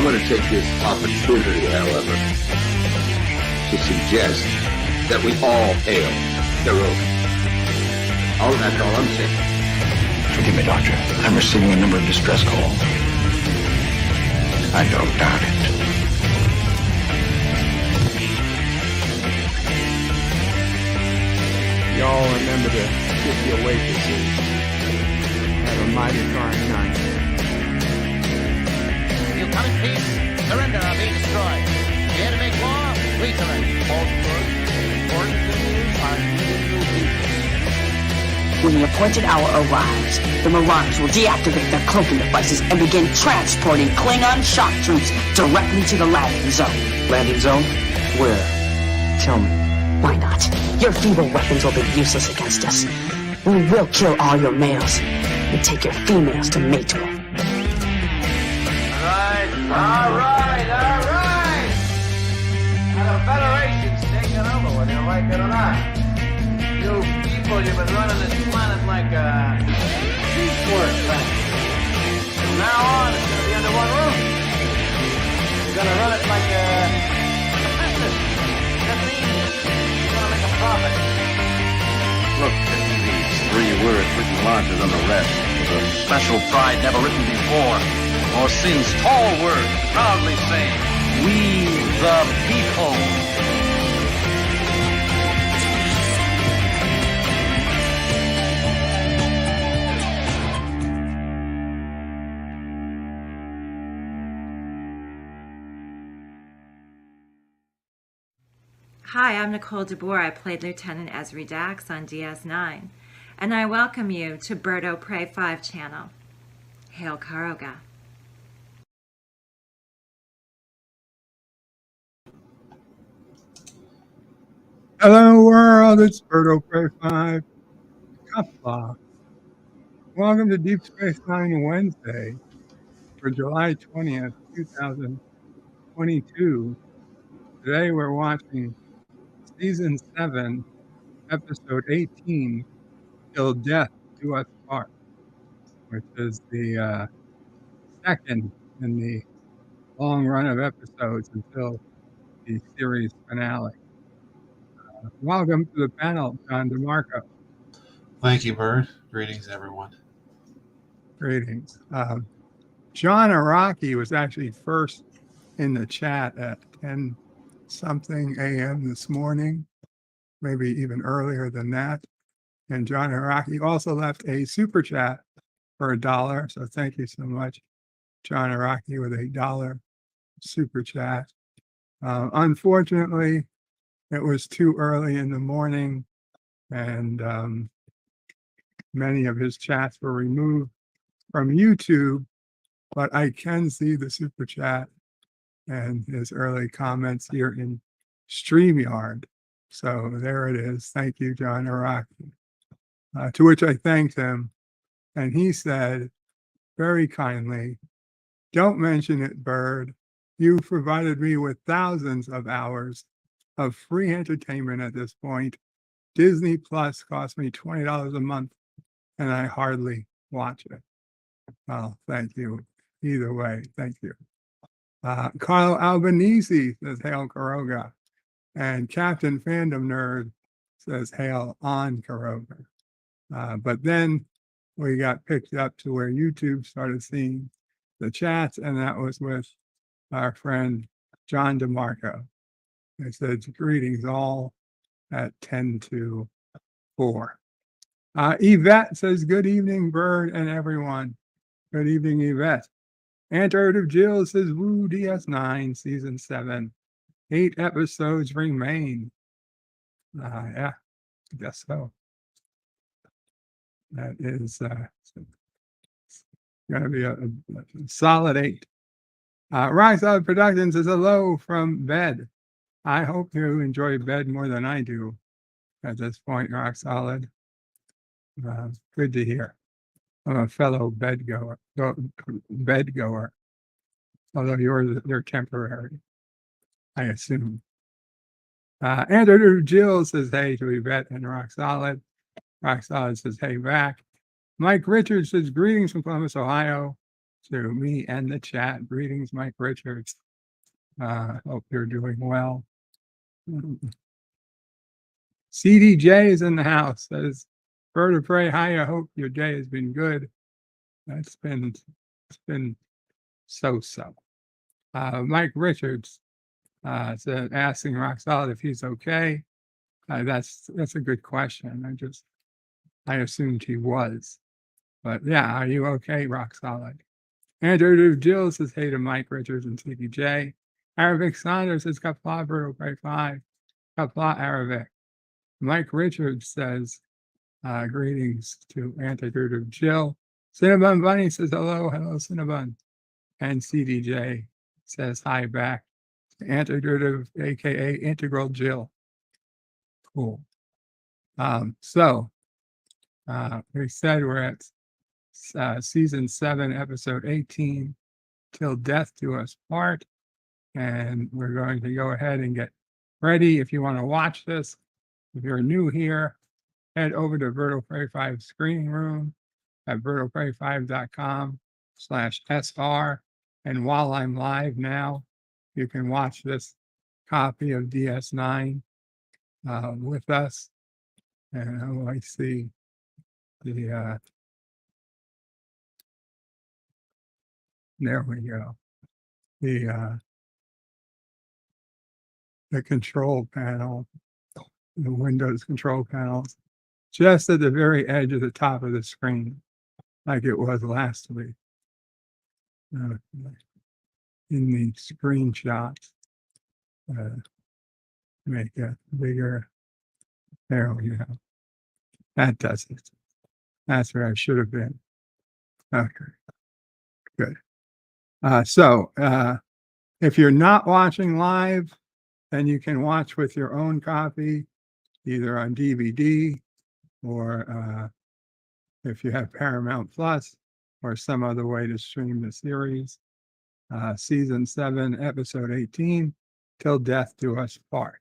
I'm going to take this opportunity, however, to suggest that we all hail Hiroga. Oh, that's all I'm saying. Forgive me, Doctor. I'm receiving a number of distress calls. I don't doubt it. Y'all remember the 50 waitresses. Have a mighty fine night. You come in peace, surrender or be destroyed. Here to make war, we surrender. Faltered, important things are new people. When the appointed hour arrives, the Marauders will deactivate their cloaking devices and begin transporting Klingon shock troops directly to the landing zone. Landing zone? Where? Tell me. Why not? Your feeble weapons will be useless against us. We will kill all your males and take your females to mate with. All right. Now the Federation's taking over, whether you like it or not. You people, you've been running this planet like a piecework factory. From now on, it's going to be under one roof. You're going to run it like a business. That means you're going to make a profit. Look, these 3 words written larger than the rest. With a special pride never written before. Or since tall words proudly saying, "We the people." Hi, I'm Nicole DeBoer. I played Lieutenant Ezri Dax on DS9, and I welcome you to Bird O' Prey 5 channel. Hail Karoga. Hello world, it's Bird O' Prey 5. Kapla. Welcome to Deep Space Nine Wednesday for July 20th, 2022. Today we're watching Season 7, Episode 18, Till Death Do Us Part, which is the second in the long run of episodes until the series finale. Welcome to the panel, John DeMarco. Thank you, Bird. Greetings, everyone. Greetings. John Araki was actually first in the chat at 10-something a.m. this morning, maybe even earlier than that. And John Araki also left a super chat for $1. So thank you so much, John Araki, with a $1 super chat. Unfortunately, it was too early in the morning, and many of his chats were removed from YouTube, but I can see the super chat and his early comments here in StreamYard. So there it is. Thank you, John Araki. To which I thanked him, and he said very kindly, "Don't mention it, Bird. You've provided me with thousands of hours of free entertainment at this point. Disney Plus cost me $20 a month, and I hardly watch it." Well, thank you. Either way, thank you. Carl Albanese says, "Hail Karoga." And Captain Fandom Nerd says, "Hail on Karoga." But then we got picked up to where YouTube started seeing the chats, and that was with our friend John DeMarco. It said, "Greetings all at 10 to 4. Yvette says, "Good evening, Bird and everyone." Good evening, Yvette. Antarctic Jill says, "Woo, DS9, Season 7. 8 episodes remain." Yeah, I guess so. That is going to be a solid 8. Rock Solid Productions says, "Hello from bed. I hope you enjoy bed more than I do at this point, Rock Solid." Good to hear. I'm a fellow bed goer, although you're temporary, I assume. Andrew Jill says, "Hey" to Yvette and Rock Solid. Rock Solid says, "Hey" back. Mike Richards says, "Greetings from Columbus, Ohio." to me and the chat. Greetings, Mike Richards. Hope you're doing well. CDJ is in the house. Says, Bird of Prey, hi, I hope your day has been good. It's been so-so. Mike Richards said, asking Rock Solid if he's okay. That's a good question. I assumed he was. But yeah, are you okay, Rock Solid? Andrew Jill says, hey to Mike Richards and CDJ. Arabic Saunders says, Kapla, Bird of Prey 5. Kapla, Arabic. Mike Richards says, greetings to Antidote Jill. Cinnabon Bunny says, hello, Cinnabon. And CDJ says, hi back to Antidote, aka Integral Jill. Cool. So we said we're at season 7, episode 18, Till Death Do Us Part. And we're going to go ahead and get ready. If you want to watch this, if you're new here, head over to Bird Prey 5 screening room at birdofprey5.com/SR. And while I'm live now, you can watch this copy of DS9 with us. And I see the, there we go. The control panel, the Windows control panels, just at the very edge of the top of the screen, like it was last week. In the screenshots, make it bigger. There we go. That does it. That's where I should have been. Okay, good. So if you're not watching live, then you can watch with your own copy, either on DVD or if you have Paramount Plus or some other way to stream the series. Season 7, episode 18, Till Death Do Us Part.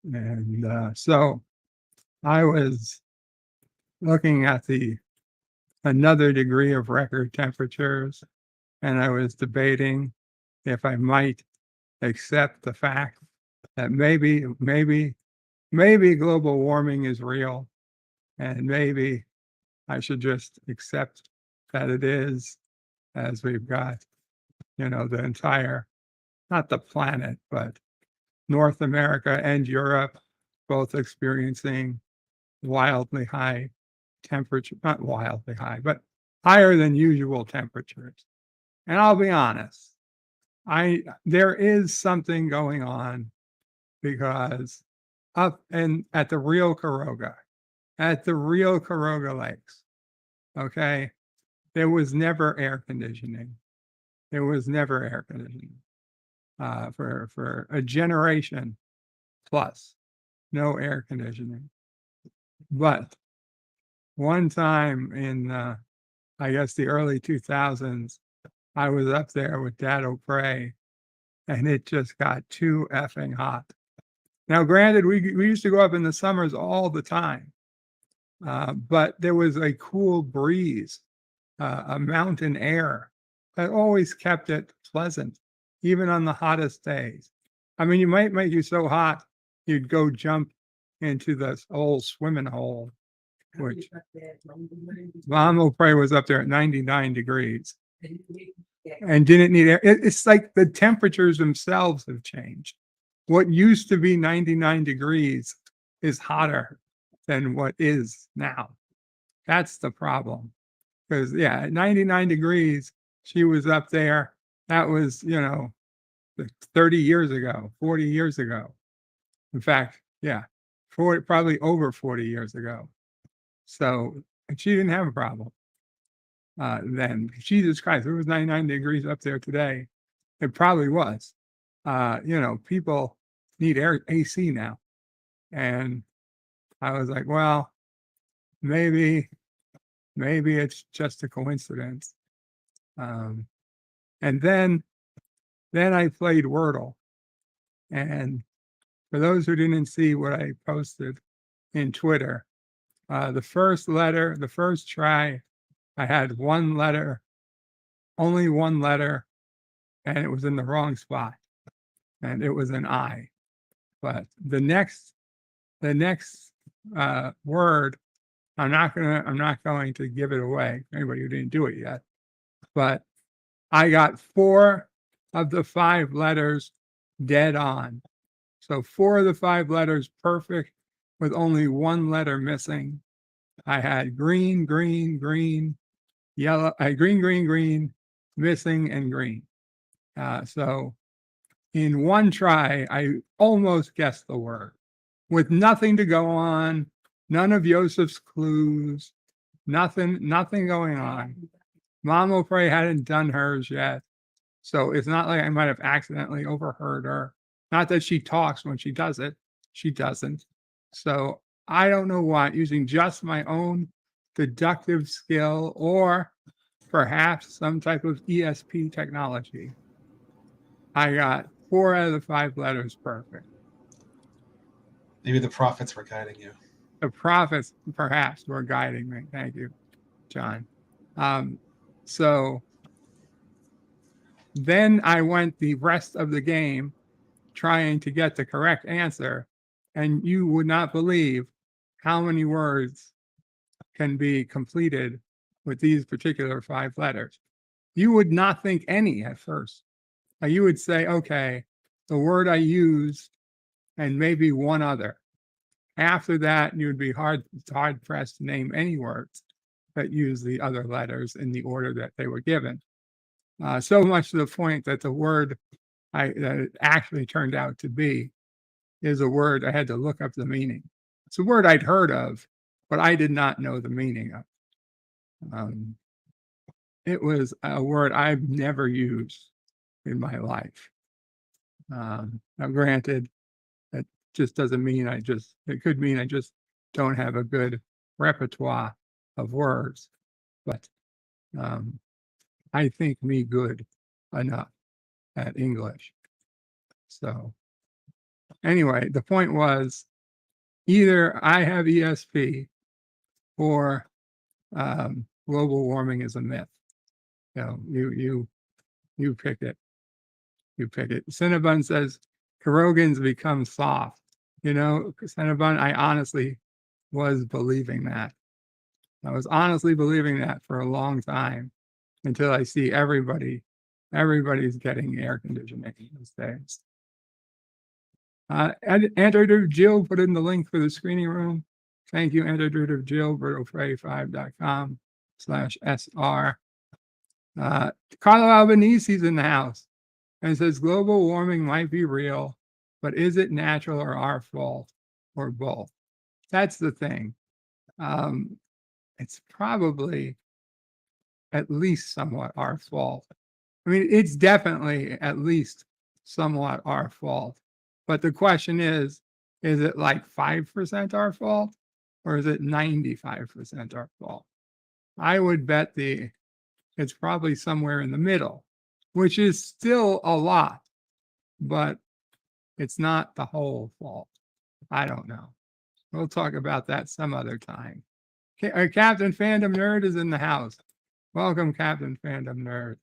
And so I was looking at another degree of record temperatures, and I was debating if I might accept the fact that maybe global warming is real, and maybe I should just accept that it is, as we've got, the entire, not the planet, but North America and Europe both experiencing wildly high temperature, not wildly high, but higher than usual temperatures. And I'll be honest, there is something going on, because up and at the real Karoga Lakes, okay, there was never air conditioning. For a generation plus, no air conditioning. But one time in, I guess, the early 2000s, I was up there with Dad O'Prey, and it just got too effing hot. Now, granted, we used to go up in the summers all the time, but there was a cool breeze, a mountain air that always kept it pleasant, even on the hottest days. I mean, you might make you so hot, you'd go jump into this old swimming hole, which Mom O'Prey was up there at 99 degrees and didn't need air. It's like the temperatures themselves have changed. What used to be 99 degrees is hotter than what is now. That's the problem. Because, at 99 degrees, she was up there. That was, 30 years ago, 40 years ago. In fact, probably over 40 years ago. So she didn't have a problem then. Jesus Christ, it was 99 degrees up there today. It probably was. People need AC now. And I was like, well, maybe it's just a coincidence. And then I played Wordle. And for those who didn't see what I posted in Twitter, the first try I had one letter, only one letter, and it was in the wrong spot, and it was an I. But the next word, I'm not going to give it away. Anybody who didn't do it yet, but I got 4 of the 5 letters dead on. So 4 of the 5 letters perfect, with only one letter missing. I had green, green, green, yellow, green, green, green, missing, and green. So in one try, I almost guessed the word with nothing to go on, none of Joseph's clues, nothing going on. Mom will pray hadn't done hers yet. So it's not like I might have accidentally overheard her. Not that she talks when she does it. She doesn't. So I don't know what, using just my own deductive skill or perhaps some type of ESP technology, I got 4 out of the 5 letters perfect. Maybe the prophets were guiding you. The prophets perhaps were guiding me. Thank you, John. So then I went the rest of the game trying to get the correct answer, and you would not believe how many words can be completed with these particular 5 letters. You would not think any at first. You would say, okay, the word I used and maybe one other. After that, you would be hard pressed to name any words that use the other letters in the order that they were given. So much to the point that the word that it actually turned out to be is a word I had to look up the meaning. It's a word I'd heard of, but I did not know the meaning of. It was a word I've never used in my life. Now, granted, that just doesn't mean it could mean I just don't have a good repertoire of words, but I think me good enough at English. So anyway, the point was either I have ESP or global warming is a myth. You pick it. You pick it. Cinnabon says Kurogans become soft. Cinnabon, I honestly was believing that. I was honestly believing that for a long time until I see everybody's getting air conditioning these days. Antidote Jill put in the link for the screening room. Thank you, Antidote Jill, BertoFrey5.com/SR. Carlo Albanese is in the house and says global warming might be real, but is it natural or our fault or both? That's the thing. It's probably at least somewhat our fault. I mean, it's definitely at least somewhat our fault. But the question is it like 5% our fault or is it 95% our fault? I would bet it's probably somewhere in the middle, which is still a lot, but it's not the whole fault. I don't know. We'll talk about that some other time. Captain Fandom Nerd is in the house. Welcome, Captain Fandom Nerd.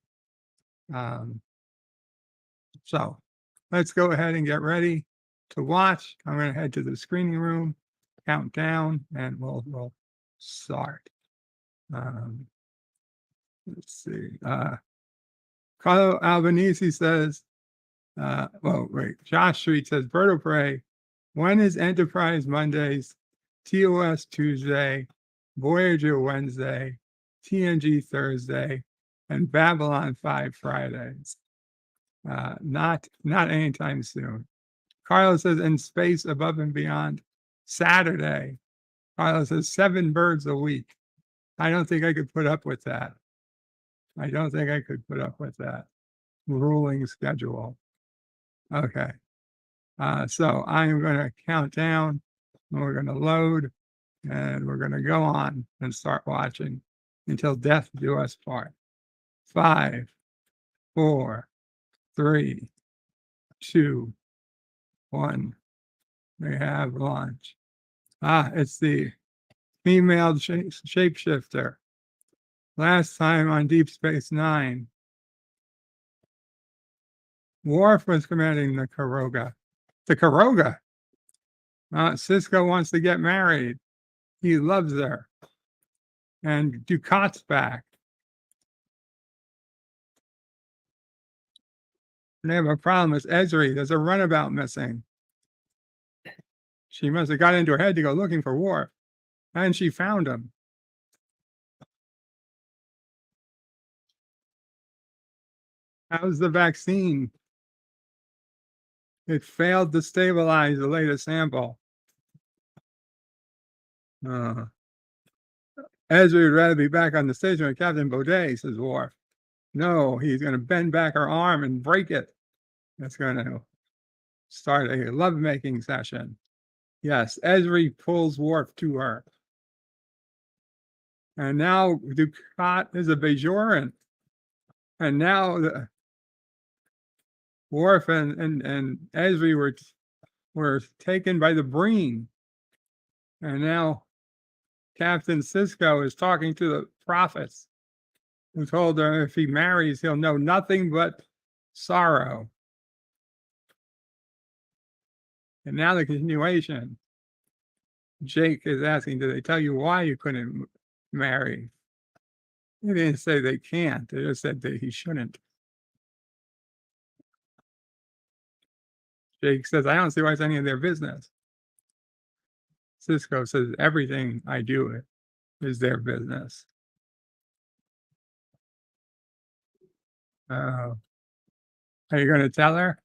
So let's go ahead and get ready to watch. I'm going to head to the screening room, count down, and we'll start. Let's see. Carlo Albanese says, Josh Street says, Bird of Prey, when is Enterprise Mondays, TOS Tuesday, Voyager Wednesday, TNG Thursday, and Babylon 5 Fridays? Not anytime soon. Carlos says, in space above and beyond, Saturday. Carlos says 7 birds a week. I don't think I could put up with that. Ruling schedule. Okay. So I'm going to count down and we're going to load and we're going to go on and start watching until death do us part. 5, 4, 3, 2, 1. We have launch. It's the female shapeshifter. Last time on Deep Space Nine, Worf was commanding the Karoga. The Karoga! Sisko wants to get married. He loves her. And Dukat's back. They have a problem with Ezri. There's a runabout missing. She must have got into her head to go looking for Worf. And she found him. How's the vaccine? It failed to stabilize the latest sample. Ezri would rather be back on the station with Captain Baudet, says Worf. No, he's going to bend back her arm and break it. That's going to start a lovemaking session. Yes, Ezri pulls Worf to her. And now Dukat is a Bajoran. And now Worf and Ezri were taken by the Breen. And now Captain Sisko is talking to the prophets, who told her if he marries, he'll know nothing but sorrow. And now the continuation. Jake is asking, did they tell you why you couldn't marry? They didn't say they can't. They just said that he shouldn't. Jake says, I don't see why it's any of their business. Sisko says, everything I do is their business. Are you going to tell her?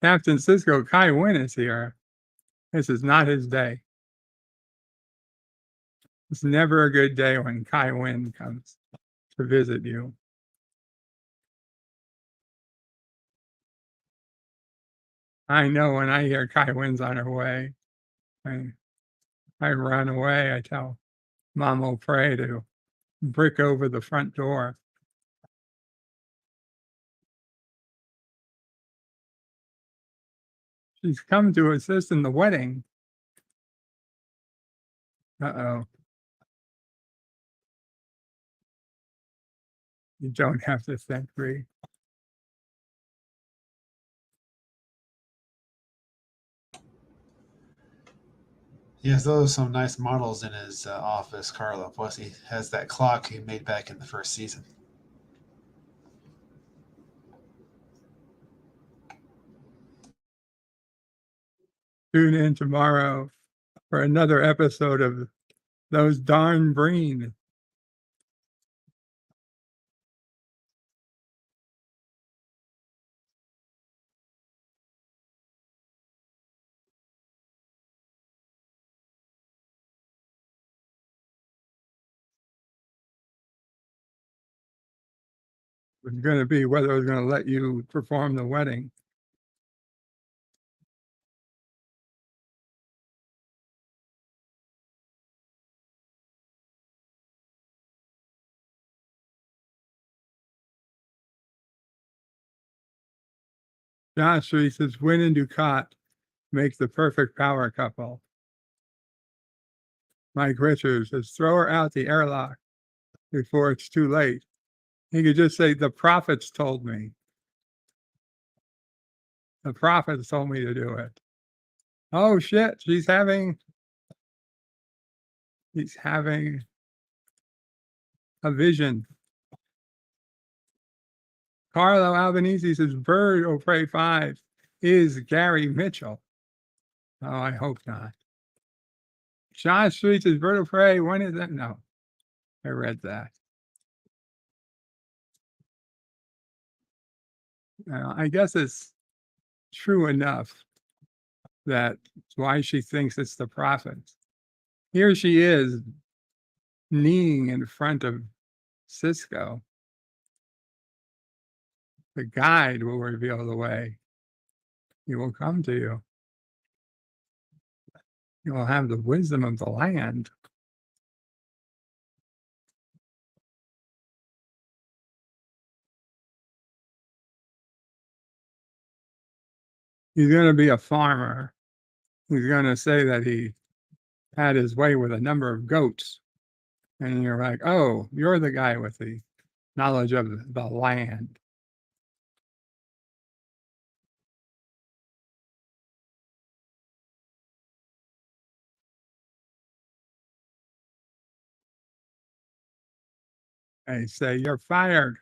Captain Sisko, Kai Winn is here. This is not his day. It's never a good day when Kai Winn comes to visit you. I know when I hear Kai Winn's on her way, I run away. I tell Mom O'Prey to brick over the front door. She's come to assist in the wedding. Uh-oh. You don't have to think, Breen. Yes, those are some nice models in his office, Carlo. Plus, he has that clock he made back in the first season. Tune in tomorrow for another episode of Those Darn Breen. It was going to be whether it was going to let you perform the wedding. Josh says, Winn and Dukat make the perfect power couple. Mike Richards says, throw her out the airlock before it's too late. He could just say, the prophets told me. The prophets told me to do it. Oh shit, he's having a vision. Carlo Albanese says, Bird O'Prey 5 is Gary Mitchell. Oh, I hope not. John Street says, Bird O'Prey, when is that? No, I read that. I guess it's true enough that why she thinks it's the prophets. Here she is kneeling in front of Sisko. The guide will reveal the way. He will come to you. You will have the wisdom of the land. He's going to be a farmer. He's going to say that he had his way with a number of goats. And you're like, oh, you're the guy with the knowledge of the land. They say, you're fired.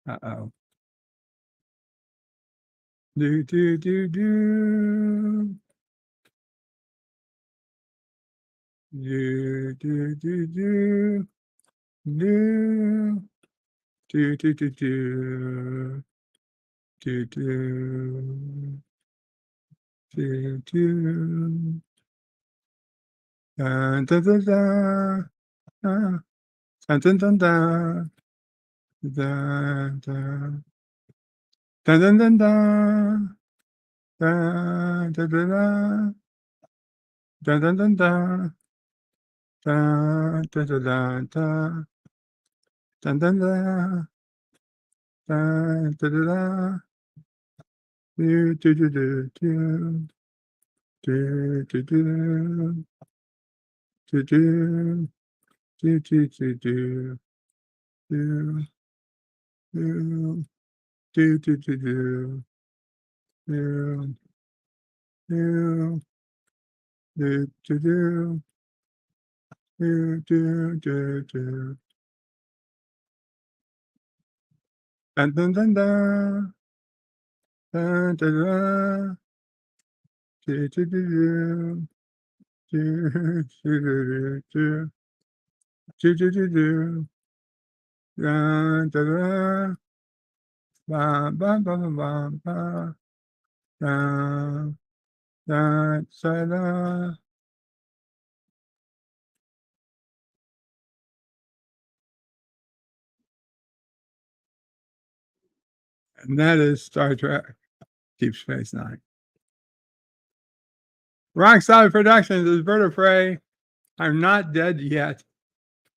Uh-oh. Do, do, do, do. Do, do, do, do. Do. Do, do, do, do. Do, do. Do, do. Da, da, da, da. Da, da, da, da. Da, da. Da, da, da, da. Da, da, da, da. Da, da, da, da. Da, da, da, da, da. Da, da, da. Da, da, da, da. Do, do, do, do, do. Do, do, do. Do, do. Do, do, do, do. Do. Do. Do, do, do, do. Do. Do. Do, do, do. Do, do, do, do. Dun, dun, dun, dun. Dun, dun, dun. Do, do, do, do. Do, do, do, do. Do, do, do, do. Dun, dun, dun. Ba, ba, ba, ba, ba, ba. Dun, dun, da, da. And that is Star Trek Deep Space Nine. Rock Solid Productions is Bird of Prey. I'm not dead yet.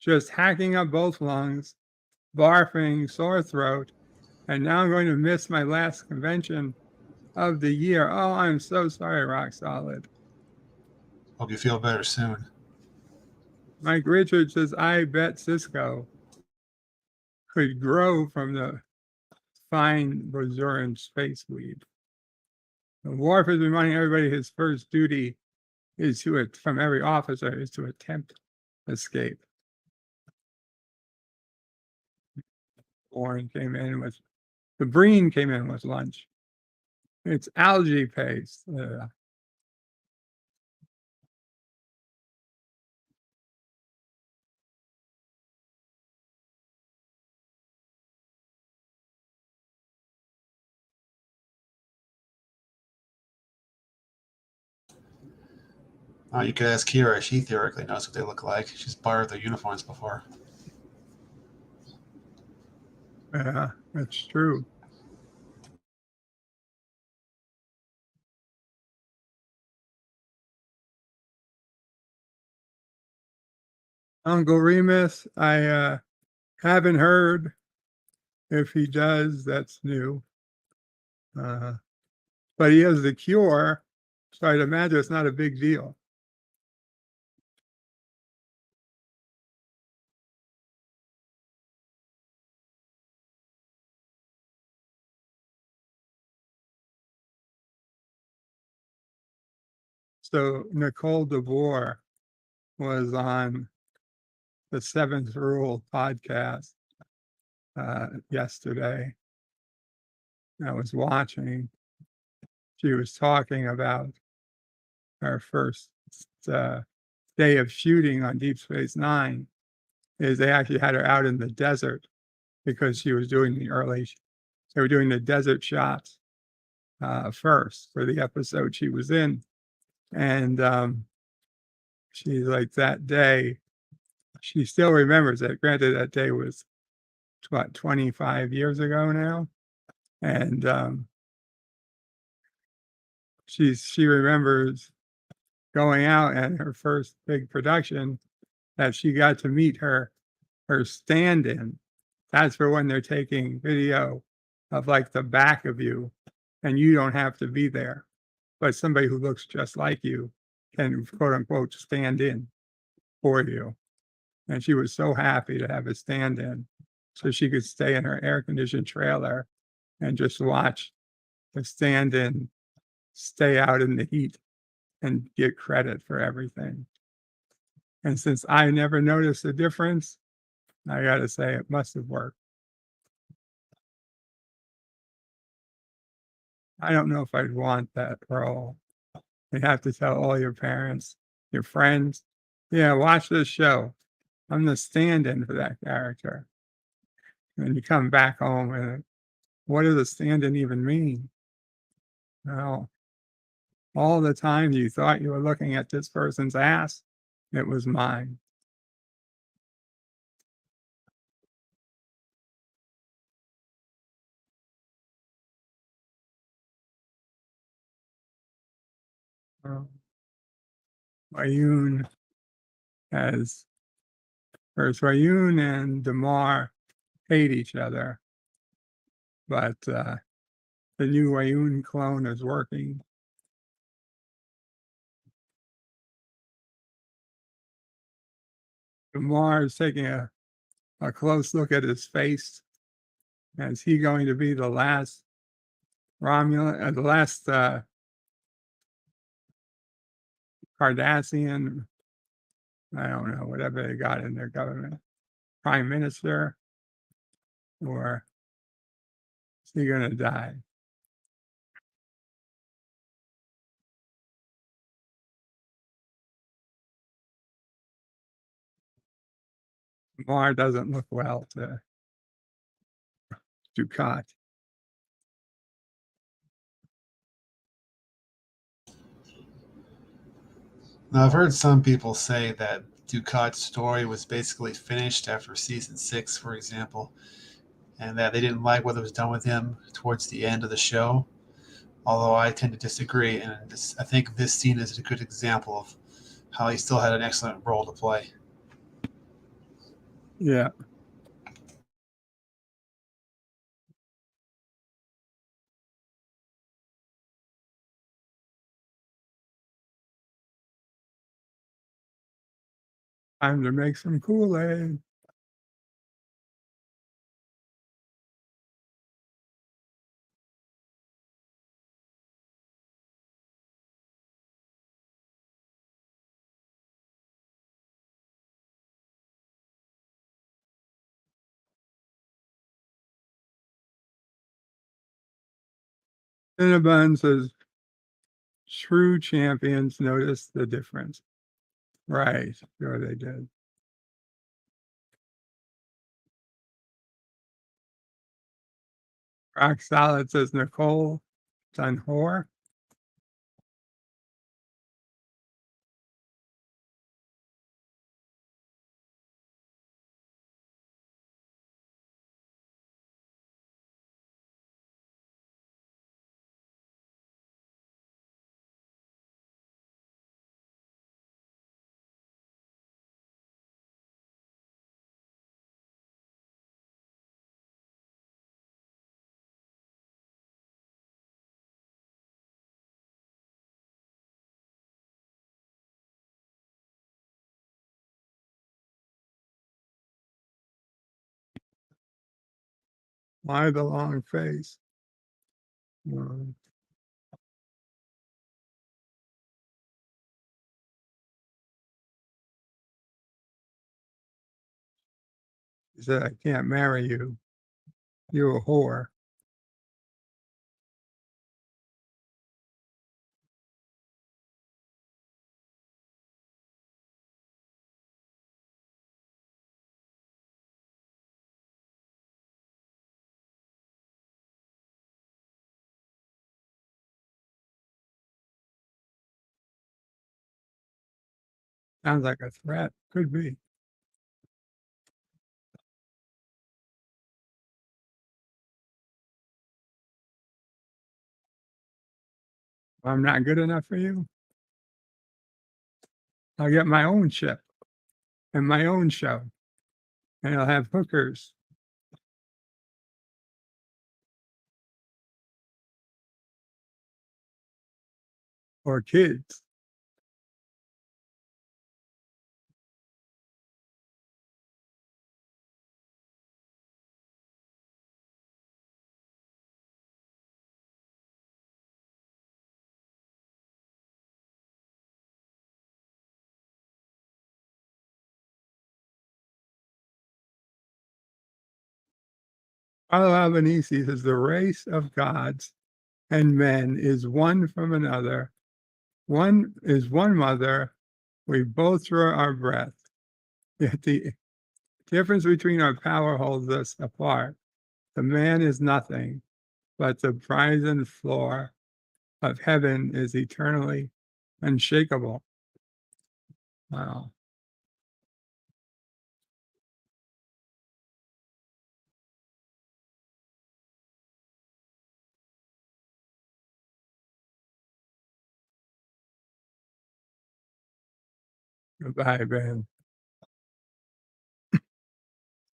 Just hacking up both lungs, barfing, sore throat, and now I'm going to miss my last convention of the year. Oh, I'm so sorry, Rock Solid. Hope you feel better soon. Mike Richards says, I bet Sisko could grow from the fine Bajoran space weed. Worf is reminding everybody his first duty is from every officer is to attempt escape. Warren came in with the Breen came in with lunch. It's algae paste. You could ask Kira. She theoretically knows what they look like. She's borrowed their uniforms before. Yeah, that's true. Uncle Remus, I haven't heard. If he does, that's new. But he has the cure, so I'd imagine it's not a big deal. So Nicole DeVore was on the Seventh Rule podcast yesterday. I was watching. She was talking about her first day of shooting on Deep Space Nine. Is they actually had her out in the desert because she was doing they were doing the desert shots first for the episode she was in. And she's like, that day, she still remembers it. Granted, that day was, 25 years ago now. And she remembers going out and her first big production that she got to meet her stand-in. That's for when they're taking video of like the back of you, and you don't have to be there. But somebody who looks just like you can, quote unquote, stand in for you. And she was so happy to have a stand in so she could stay in her air conditioned trailer and just watch the stand in stay out in the heat and get credit for everything. And since I never noticed a difference, I got to say it must have worked. I don't know if I'd want that role. You have to tell all your parents, your friends, yeah, watch this show. I'm the stand-in for that character. And you come back home and what does a stand-in even mean? Well, all the time you thought you were looking at this person's ass, it was mine. Wayun has, first Wayun and Damar hate each other, but the new Wayun clone is working. Damar is taking a close look at his face. Is he going to be the last Romulan, the last Cardassian? I don't know, whatever they got in their government, prime minister, or is he going to die? Mar doesn't look well to Dukat. Now, I've heard some people say that Dukat's story was basically finished after season 6, for example, and that they didn't like what was done with him towards the end of the show. Although I tend to disagree, and I think this scene is a good example of how he still had an excellent role to play. Yeah. Time to make some Kool-Aid. Cinnabon says, true champions notice the difference. Right, sure they did. Rock Solid says, Nicole Dunhor. Why the long face? He said, I can't marry you. You're a whore. Sounds like a threat. Could be. I'm not good enough for you. I'll get my own ship and my own show, and I'll have hookers. or kids. Agonizes says the race of gods and men is one from another. One is one mother. We both draw our breath. Yet the difference between our power holds us apart. The man is nothing, but the brazen floor of heaven is eternally unshakable. Wow. Goodbye, Ben. I'm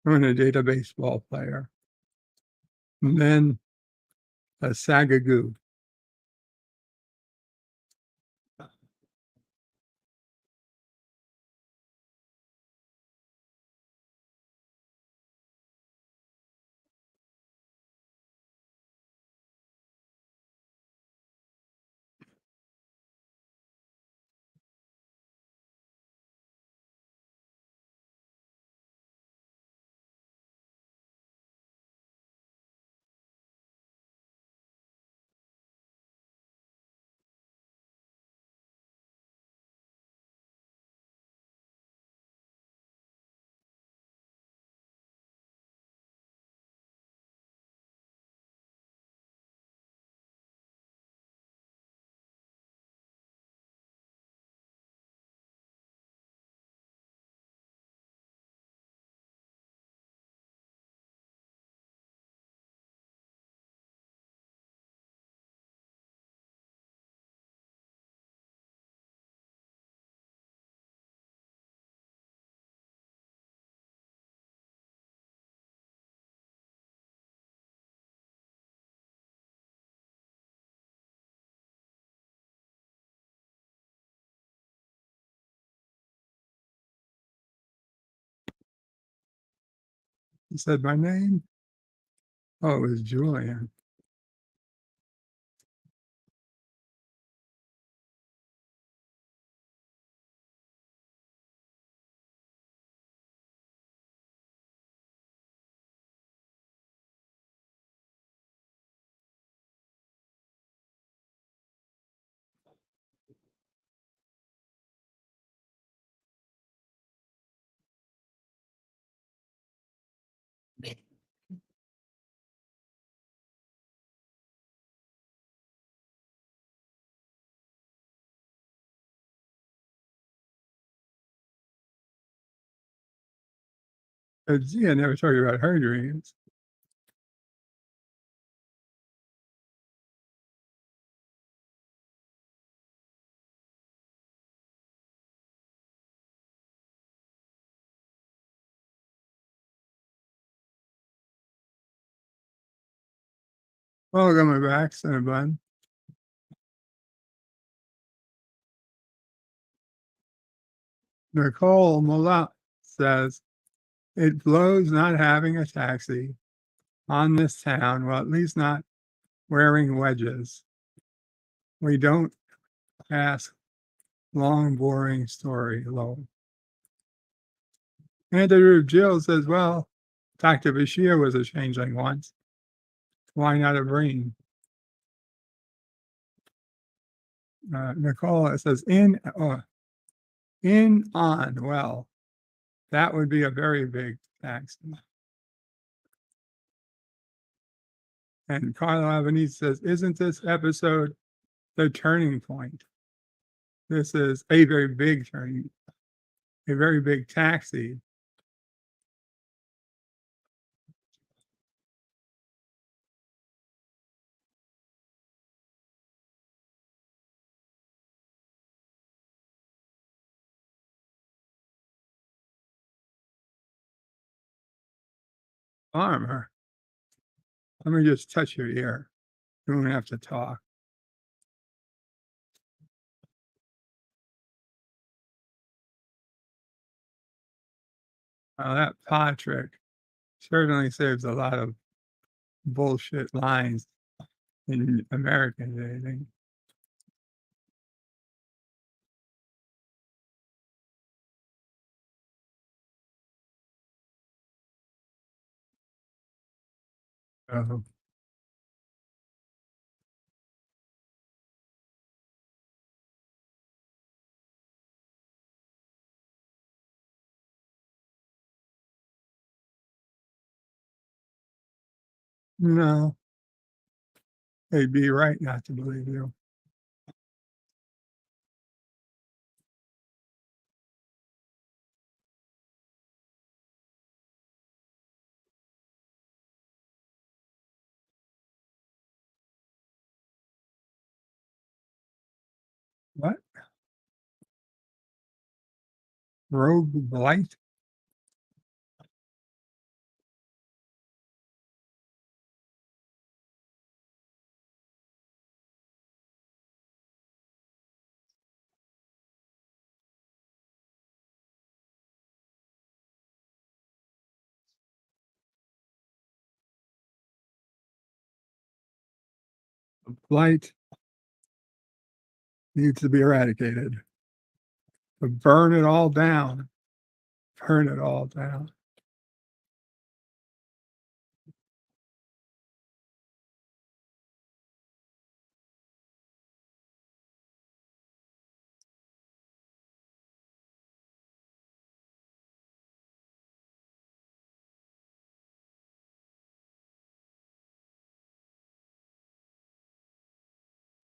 going to date a baseball player. And then a sagagoo. He said my name. Oh, it was Julian. Gee, I never talked about her dreams. Oh, I got my back in a bun. Nicole Malott says, it blows not having a taxi on this town, well, at least not wearing wedges. We don't ask long, boring story alone. Andrew Jill says, well, Dr. Bashir was a changeling once. Why not a Breen? Nicole says, on. Well, that would be a very big taxi. And Carlo Avenese says, isn't this episode the turning point? This is a very big turning, a very big taxi. Armor. Let me just touch your ear. You don't have to talk. That Patrick certainly saves a lot of bullshit lines in American dating. So, no, they'd be right not to believe you. What? Rogue blight? Blight needs to be eradicated. But burn it all down. Burn it all down.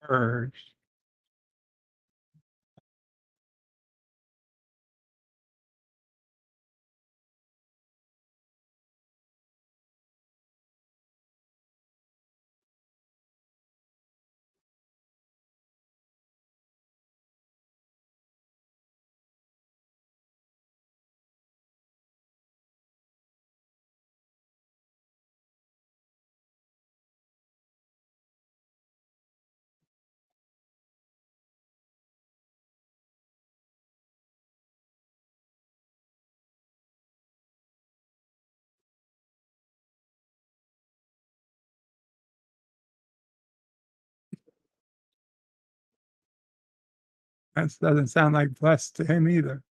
Purge. That doesn't sound like blessed to him either.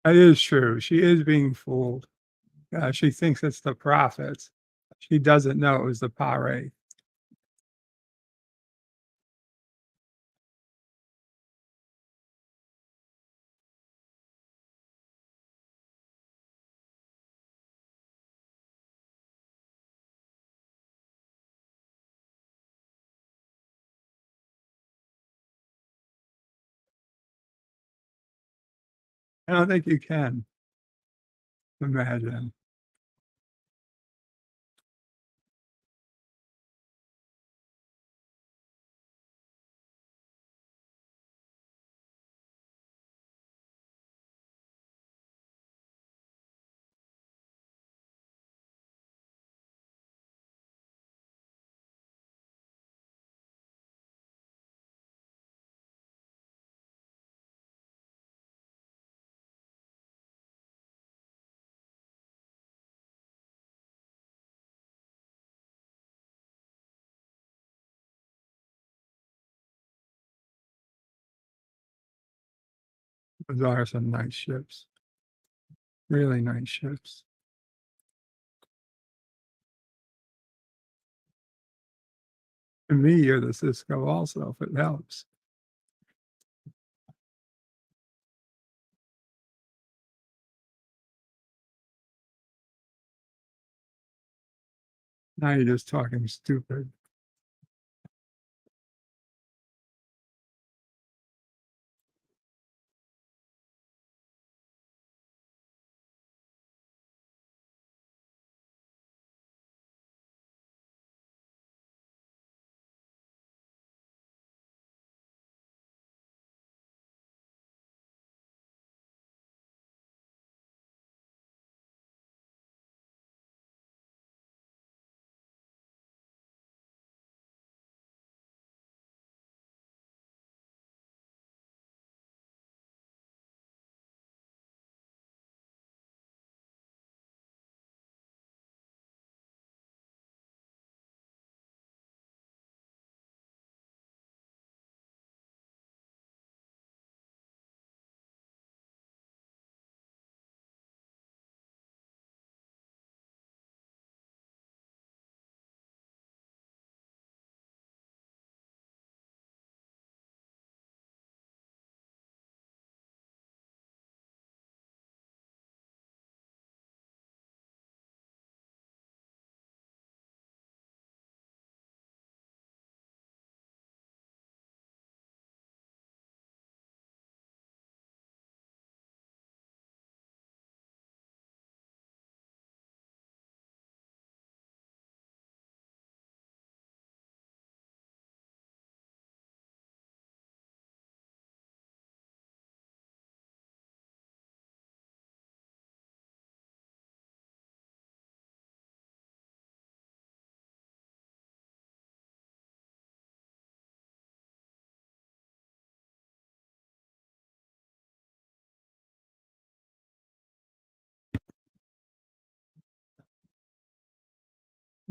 That is true. She is being fooled. She thinks it's the prophets. She doesn't know it was the pare. I don't think you can imagine. Those are some nice ships. Really nice ships. To me, you're the Sisko also, if it helps. Now you're just talking stupid.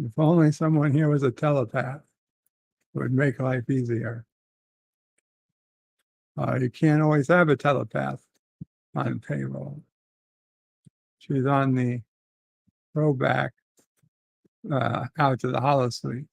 If only someone here was a telepath, it would make life easier. You can't always have a telepath on payroll. She's on the throwback out to the holosuite.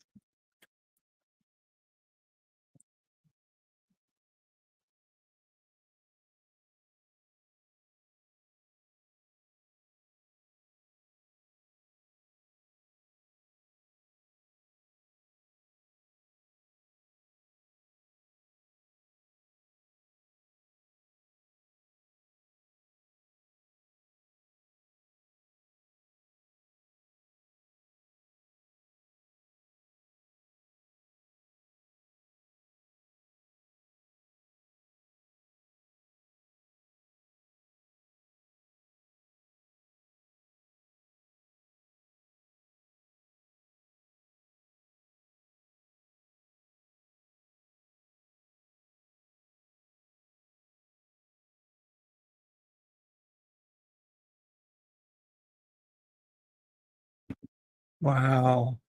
Wow,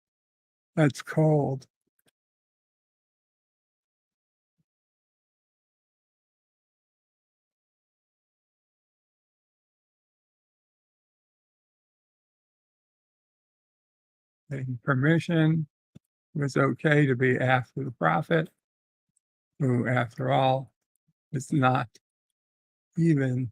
that's cold. The permission was okay to be after the prophet, who, after all, is not even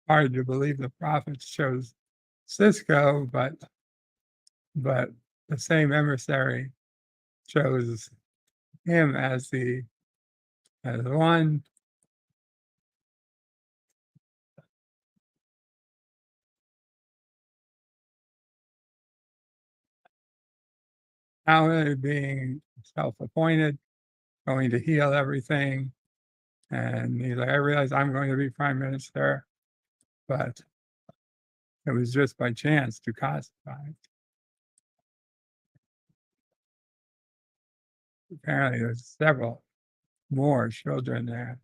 hard to believe the prophets chose Sisko, but the same emissary chose him as one. Now being self-appointed, going to heal everything. And he's like, I realize I'm going to be prime minister, but it was just by chance Dukat survived. Apparently there's several more children there.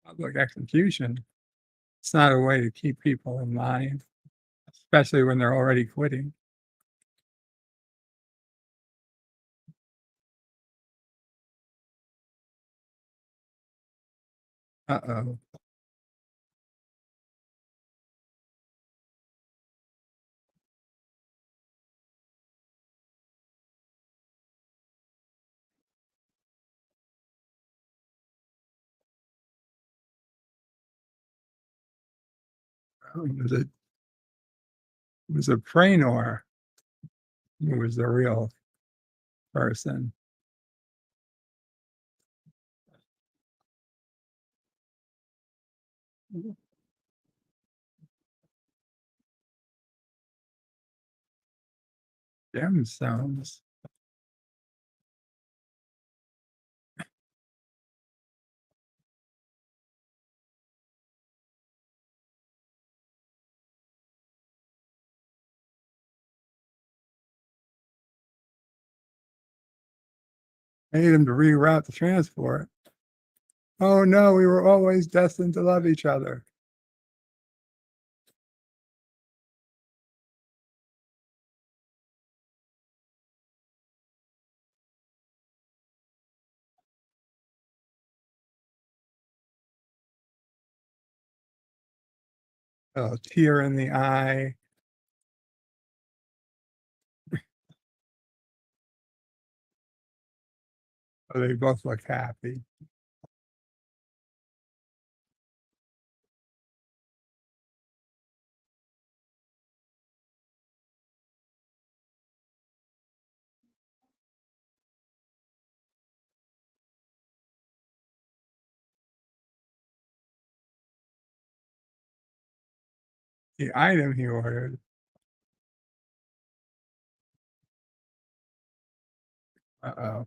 Public execution, it's not a way to keep people in line, especially when they're already quitting. Uh-oh. It was a Praenor who was the real person. Gemstones. I need him to reroute the transport. Oh no, we were always destined to love each other. A tear in the eye. Oh, they both look happy. The item he ordered. Uh-oh.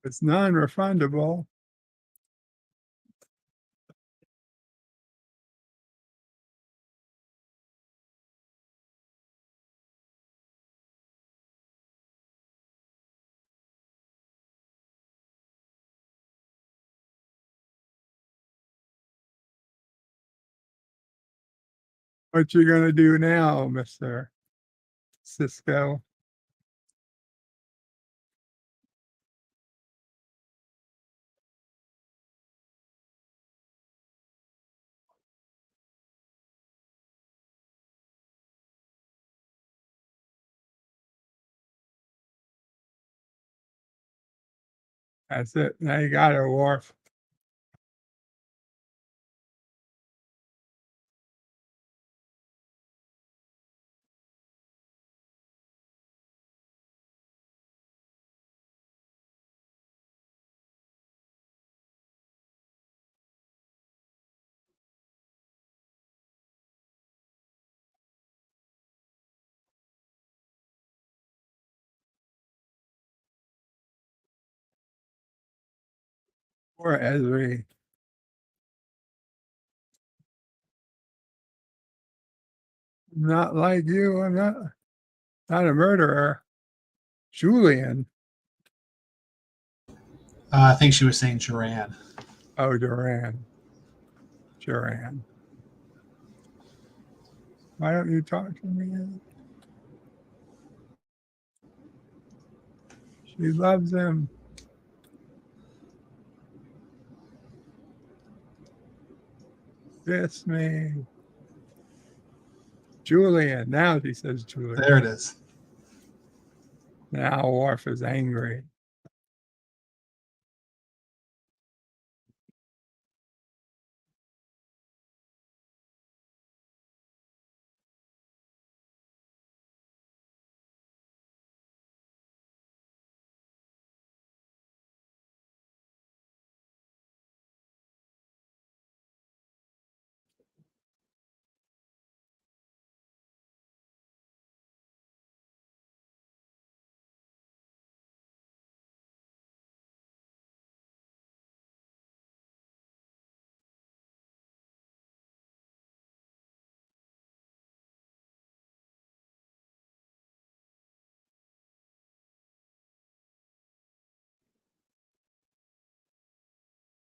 It's non-refundable. What you gonna do now, Mr. Sisko? That's it. Now you got it, Worf. Poor Ezri. Not like you. I'm not a murderer. Julian. I think she was saying Duran. Oh, Duran. Duran. Why don't you talk to me? She loves him. Kiss me. Julian. Now she says Julian. There it is. Now Worf is angry.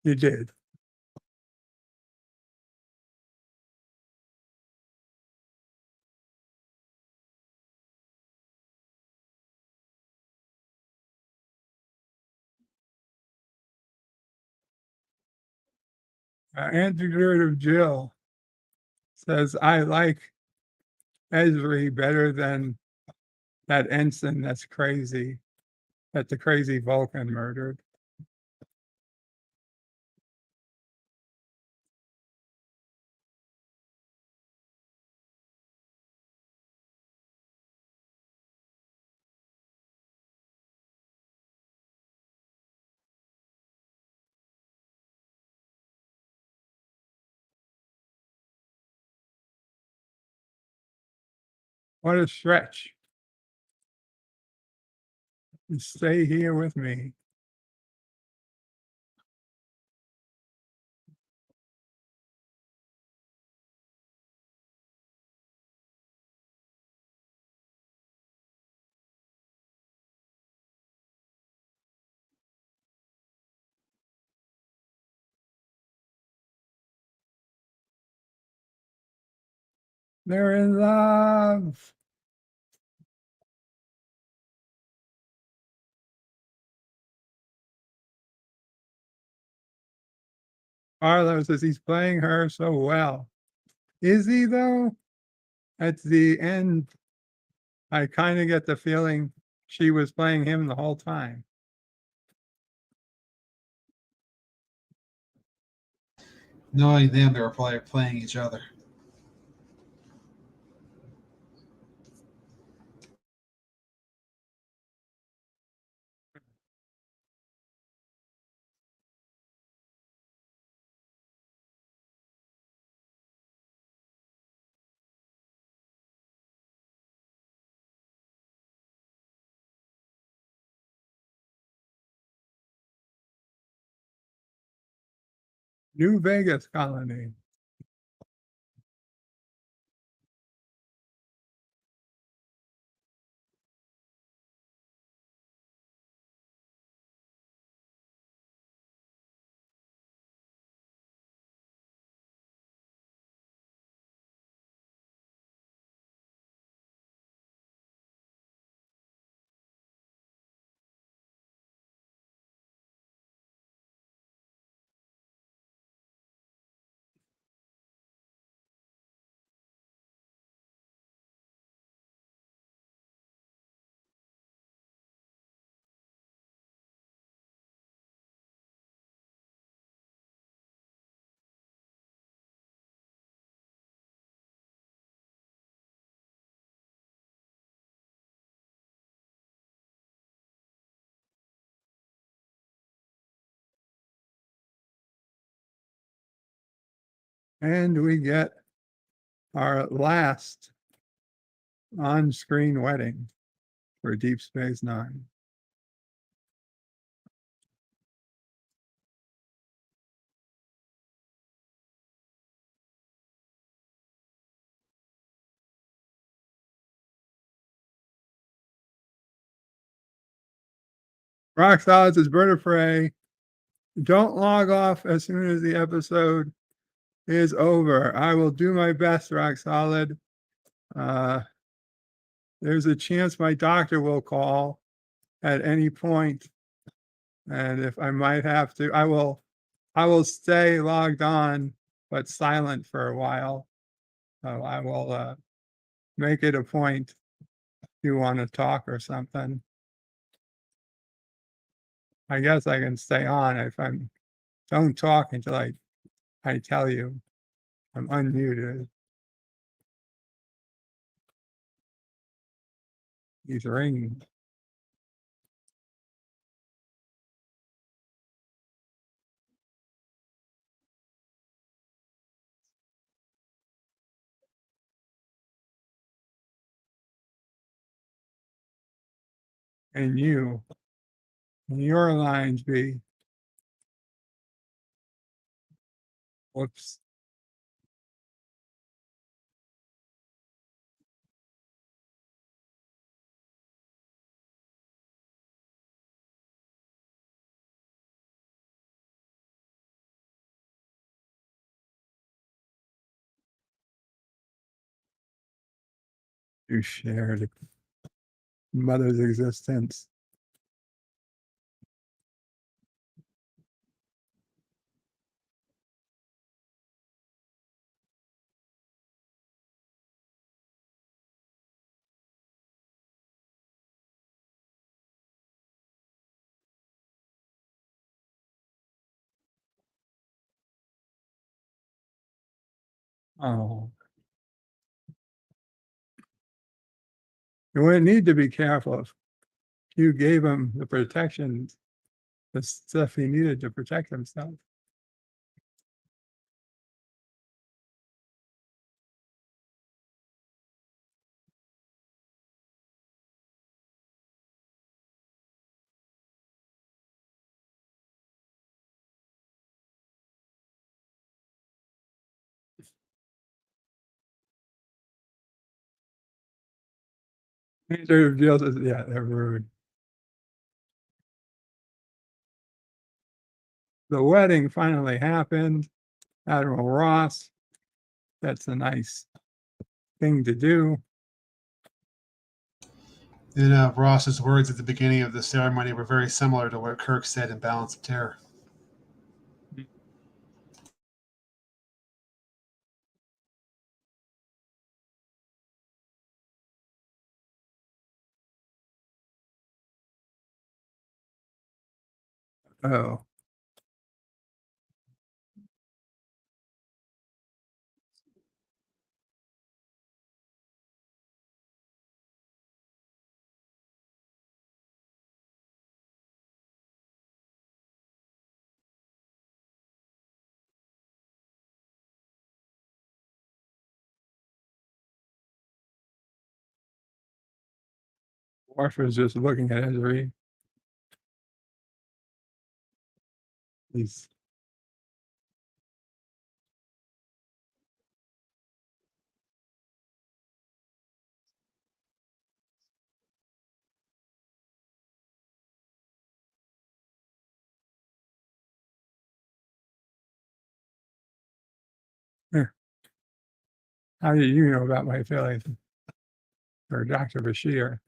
You did. Antidote Jill says, I like Ezri better than that ensign that's crazy, that the crazy Vulcan murdered. What a stretch. You stay here with me. They're in love. Arlo says he's playing her so well. Is he though? At the end, I kind of get the feeling she was playing him the whole time. Knowing them, they were probably playing each other. New Vegas colony. And we get our last on-screen wedding for Deep Space Nine. Rock Solid says, Bird of Prey, don't log off as soon as the episode is over. I will do my best, Rock Solid. There's a chance my doctor will call at any point, and if I might have to, I will stay logged on but silent for a while. So I will make it a point if you want to talk or something. I guess I can stay on if I'm don't talk until I tell you I'm unmuted. He's ringing. And you, and your lines be, whoops. You shared mother's existence. Oh. You wouldn't need to be careful if you gave him the protection, the stuff he needed to protect himself. Major reveals, yeah, they're rude. The wedding finally happened. Admiral Ross, that's a nice thing to do. And Ross's words at the beginning of the ceremony were very similar to what Kirk said in Balance of Terror. Oh. Worf is just looking at Ezri. He's How do you know about my feelings for Dr. Bashir?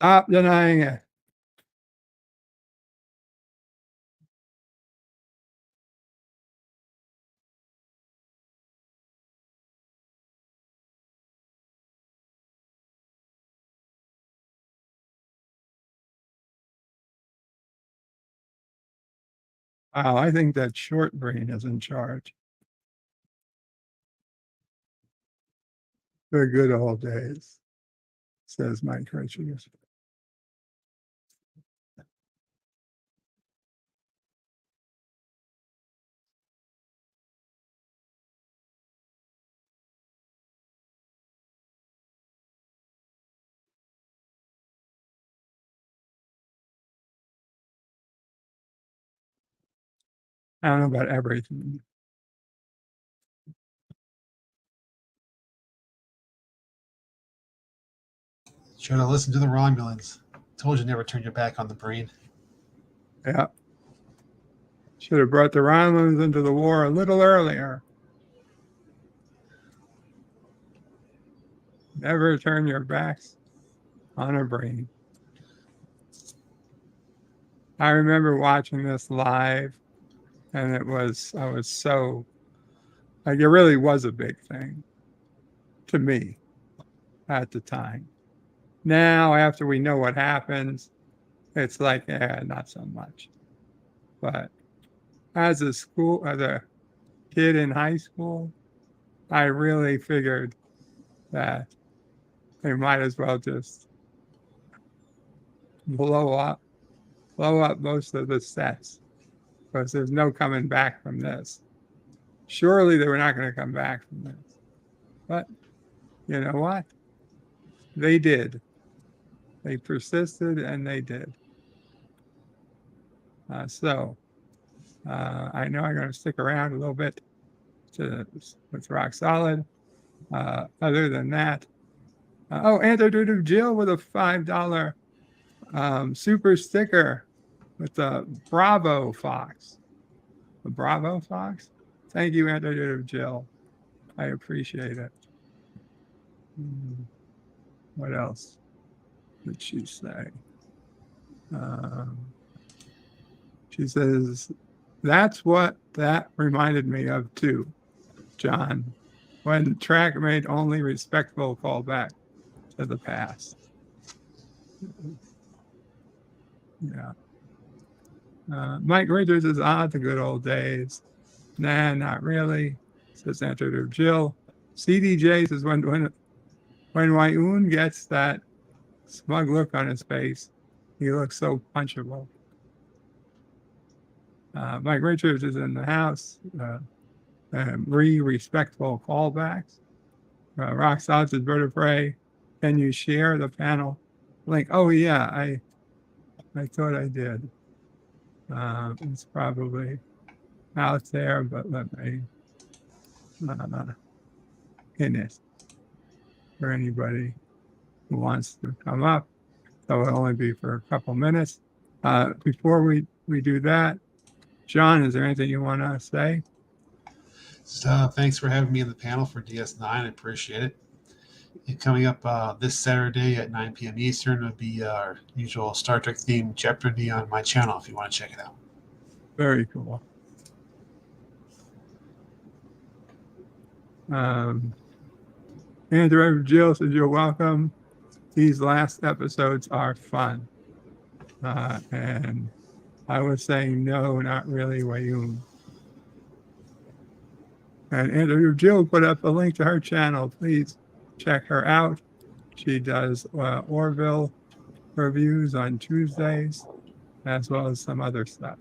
Stop denying it. Wow, I think that short brain is in charge. The good old days, says Mike Richards. I don't know about everything. Should have listened to the Romulans. Told you never turn your back on the Breen. Yeah. Should have brought the Romulans into the war a little earlier. Never turn your backs on a Breen. I remember watching this live, and I was so, like, it really was a big thing to me at the time. Now, after we know what happens, it's like, not so much. But as a kid in high school, I really figured that they might as well just blow up most of the sets, because there's no coming back from this. Surely they were not going to come back from this. But you know what? They did. They persisted, and they did. So I know I'm going to stick around a little bit with Rock Solid. Other than that, Antidote Jill with a $5 super sticker with the Bravo Fox. The Bravo Fox? Thank you, Antidote Jill. I appreciate it. What else did she say? She says, that's what that reminded me of too, John, when track made only respectful callback to the past. Yeah. Mike Richards is the good old days. Nah, not really, says Antidote Jill. CDJ says when Wayun gets that smug look on his face, he looks so punchable. Mike Richards is in the house. Respectful callbacks. Rock Solid says, Bird of Prey, can you share the panel link? Oh yeah, I thought I did. It's probably out there, but let me in it for anybody who wants to come up. So it'll only be for a couple minutes. Before we do that, John, is there anything you want to say? So thanks for having me in the panel for DS9. I appreciate it. And coming up this Saturday at 9 p.m. Eastern will be our usual Star Trek themed Jeopardy on my channel if you want to check it out. Very cool. Andrew Jill says, you're welcome. These last episodes are fun. And I was saying, no, not really, Wayun. And Andrew Jill put up a link to her channel. Please check her out. She does Orville reviews on Tuesdays, as well as some other stuff.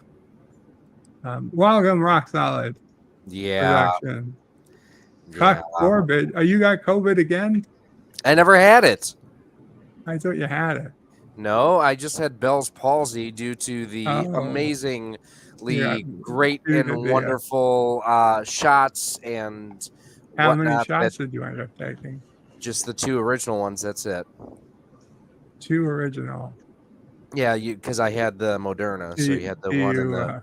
Welcome, Rock Solid. Yeah. Production. Cuck Orbit. You got COVID again? I never had it. I thought you had it. No, I just had Bell's palsy due to the Oh, amazingly yeah, great due and to the, wonderful shots and how many whatnot. shots did you end up taking? Just the 2 original ones. That's it. 2 original. Yeah, because I had the Moderna, so you had the one in the.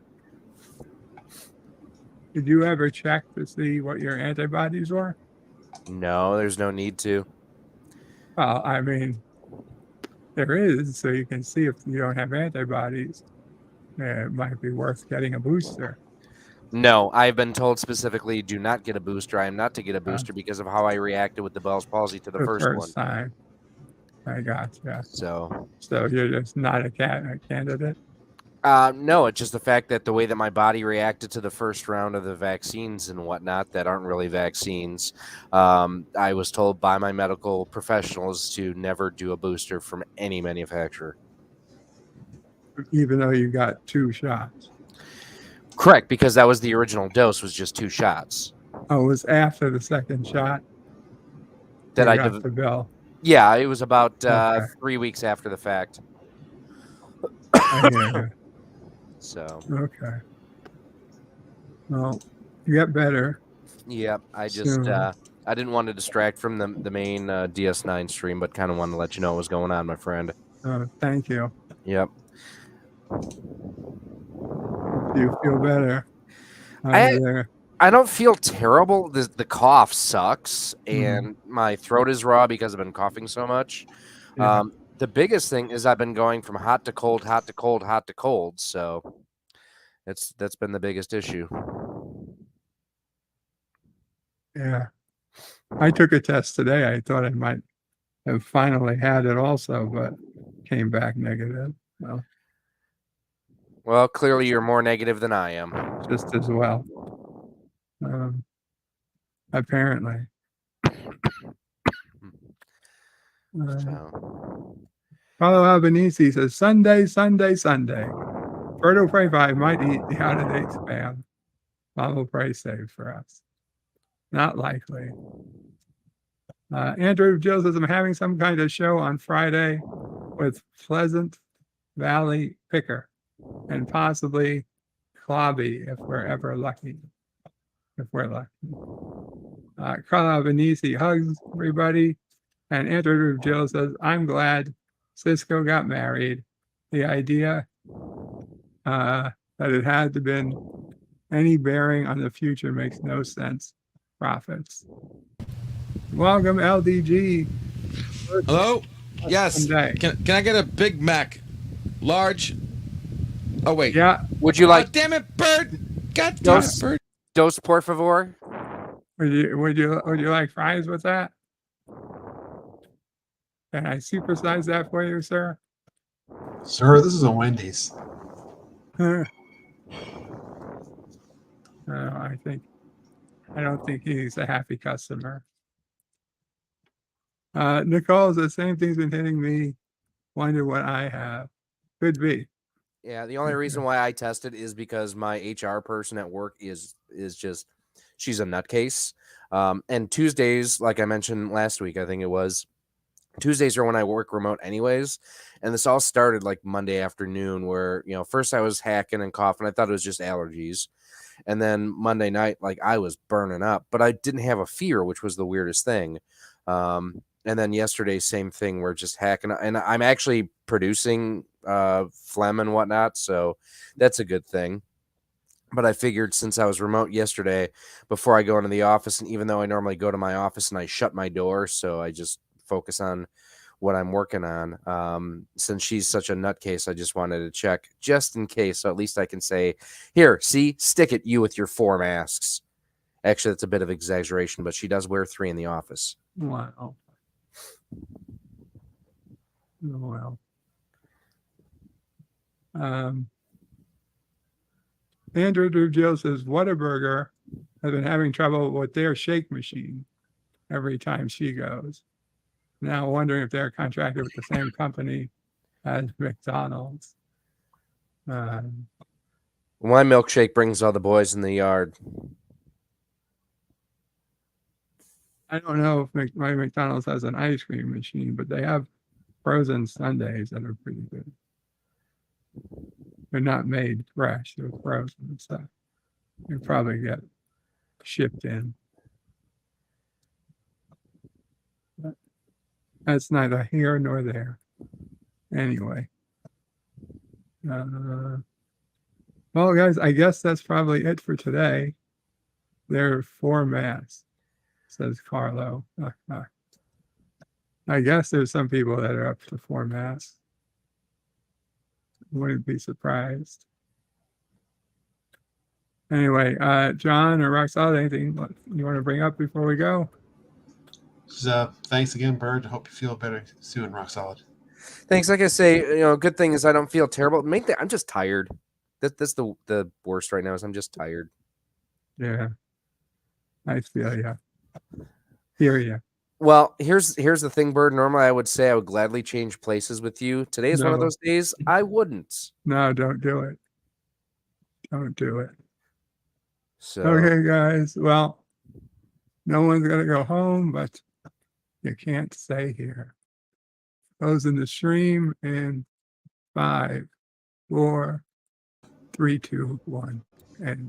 Did you ever check to see what your antibodies were? No, there's no need to. Well, I mean, there is, so you can see if you don't have antibodies. It might be worth getting a booster. No, I've been told specifically do not get a booster. I am not to get a booster because of how I reacted with the Bell's palsy to the first one. Time. I gotcha. So you're just not a candidate? No, it's just the fact that the way that my body reacted to the first round of the vaccines and whatnot that aren't really vaccines, I was told by my medical professionals to never do a booster from any manufacturer. Even though you got 2 shots? Correct, because that was the original dose, was just 2 shots. Oh, it was after the second shot that I got the bill. Yeah, it was about 3 weeks after the fact. I hear you. So okay. Well, you get better. Yep, I just I didn't want to distract from the main DS9 stream, but kind of wanted to let you know what was going on, my friend. Thank you. Yep. Do you feel better? I don't feel terrible. The cough sucks, and my throat is raw because I've been coughing so much. Yeah. The biggest thing is I've been going from hot to cold, hot to cold, hot to cold. So that's been the biggest issue. Yeah. I took a test today. I thought I might have finally had it also, but came back negative. Well, clearly you're more negative than I am. Just as well. Apparently. Follow Albanese says Sunday. Berto Pray 5 might eat the out-of-date spam. Follow Pray save for us. Not likely. Andrew Jill says I'm having some kind of show on Friday with Pleasant Valley Picker and possibly Clobby if we're ever lucky. If we're lucky. Carl Albanese hugs everybody. And Andrew Jill says, I'm glad Sisko got married. The idea that it had to been any bearing on the future makes no sense. Profits. Welcome, LDG. Hello? Yes. Can I get a Big Mac? Large? Oh, wait. Yeah. Would you like... damn it, Bird! God damn it, Bird! Dos, por favor. Would you like fries with that? Can I supersize that for you, sir? Sir, this is a Wendy's. I don't think he's a happy customer. Nicole, the same thing's been hitting me. Wonder what I have. Could be. Yeah, the only reason why I tested is because my HR person at work is just, she's a nutcase. And Tuesdays, like I mentioned last week, I think it was, Tuesdays are when I work remote anyways. And this all started like Monday afternoon where, first I was hacking and coughing. I thought it was just allergies. And then Monday night, like I was burning up, but I didn't have a fever, which was the weirdest thing. And then yesterday, same thing. We're just hacking, and I'm actually producing phlegm and whatnot, so that's a good thing. But I figured since I was remote yesterday, before I go into the office, and even though I normally go to my office and I shut my door, so I just focus on what I'm working on. Since she's such a nutcase, I just wanted to check just in case, so at least I can say, here, see, stick it, you with your 4 masks. Actually, that's a bit of exaggeration, but she does wear 3 in the office. Wow. Well. Andrew Drugio says Whataburger has been having trouble with their shake machine every time she goes. Now wondering if they're contracted with the same company as McDonald's. My milkshake brings all the boys in the yard. I don't know if McDonald's has an ice cream machine, but they have frozen sundaes that are pretty good. They're not made fresh, they're frozen and stuff. You probably get shipped in. But that's neither here nor there. Anyway. Well, guys, I guess that's probably it for today. There are 4 masks, says Carlo. I guess there's some people that are up to 4 masks. Wouldn't be surprised. Anyway, John or Roxanne, anything you want to bring up before we go? Thanks again, Bird. Hope you feel better soon, Rock Solid. Thanks. Like I say, good thing is I don't feel terrible. Main thing, I'm just tired. That's the worst right now is I'm just tired. Yeah, I feel ya. Hear ya. Well, here's the thing, Bird. Normally, I would say I would gladly change places with you. Today is one of those days I wouldn't. No, don't do it. Don't do it. So okay, guys. Well, no one's gonna go home, but you can't stay here. Closing the stream in 5, 4, 3, 2, 1, and